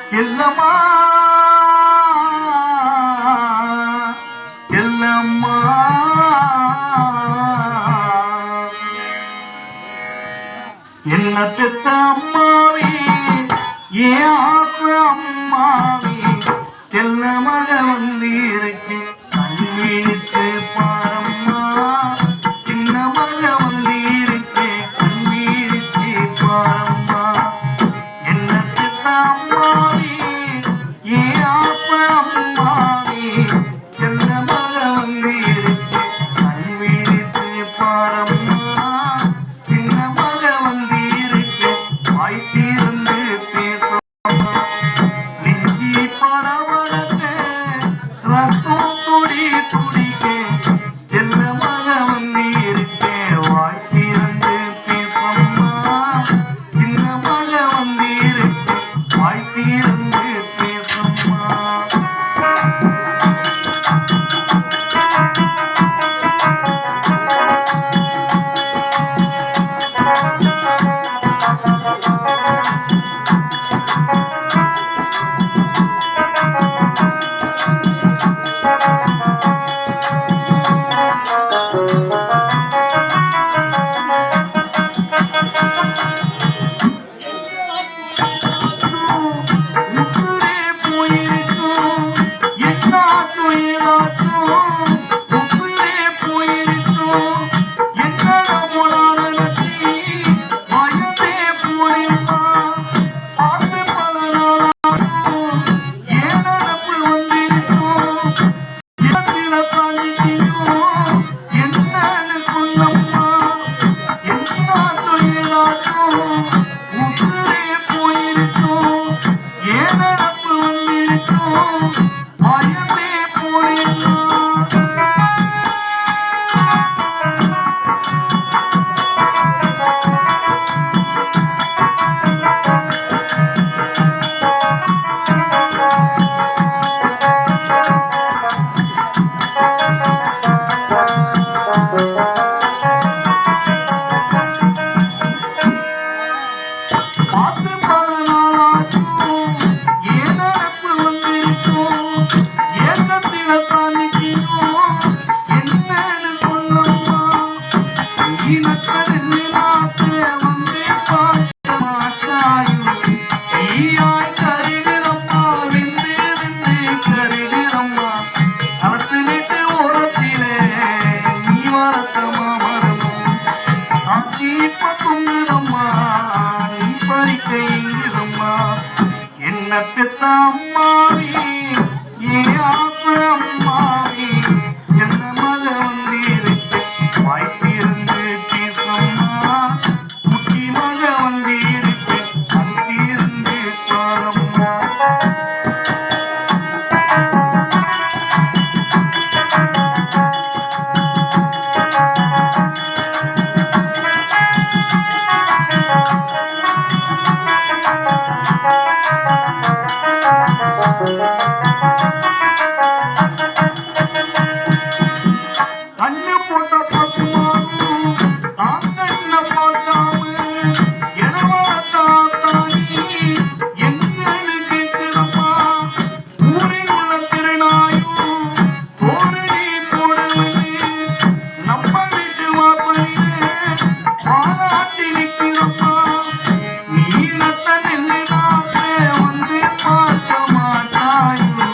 செல்லம்மா செல்லம்மா என்ன பெத்த அம்மாவே ஏன் ஆசை அம்மாவே செல்ல மக வந்திருக்கு கண்ணீருக்கு பாரம்மா சின்ன மக வந்திருக்கு கண்ணீருக்கு பாரம்மா என்ன பெத்த அம்மாவே ஏன் ஆசை அம்மாவே செல்ல மக வந்திருக்கு கண்ணீருக்கு பாரம்மா சின்ன மக வந்திருக்கு வாய்த்திருந்து பேச ரத்தம் துடி துடிக்க செல்ல மக வந்திருக்கே வாய்த்திருந்து பேசம்மா சின்ன மக வந்திருக்கு வாய்த்திருந்து பேசம்மா என்ன பெத்த அம்மாவே ஏன் ஆசை அம்மாவே என்ன மக வந்திருக்கு வாய்ப்பிருந்து பேசம்மா குட்டி மக வந்திருக்கு வந்திருந்து பாரம்மா கண்ணு போட்ட பசுமாவும் தாங்கண்ண பார்க்காம எனவாத்தாத்தானி எங்கன்னு கேட்கிறம்மா ஊரில் உள்ள திருநாயும் தோரணி போடுவது நம்ம வீட்டு வாப்பையிலே பாராட்டி நிற்கிறம்மா நீ நட்ட நெல்லு நாட்டை வந்து பார்க்க மாட்டாயோ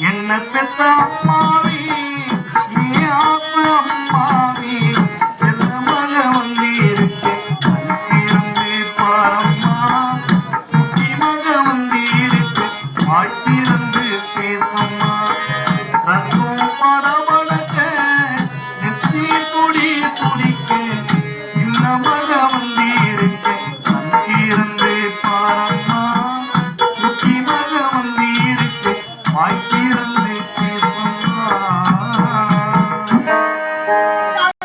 என்ன பெத்த அம்மாவே ஏன் ஆசை அம்மாவே செல்ல மக வந்திருக்கு கண்ணிருந்து பாரம்மா குட்டி மக வந்திருக்கு வாய்த்திருந்து பேசம்மா ரத்தம் படபடக்க நெத்தி துடி துடி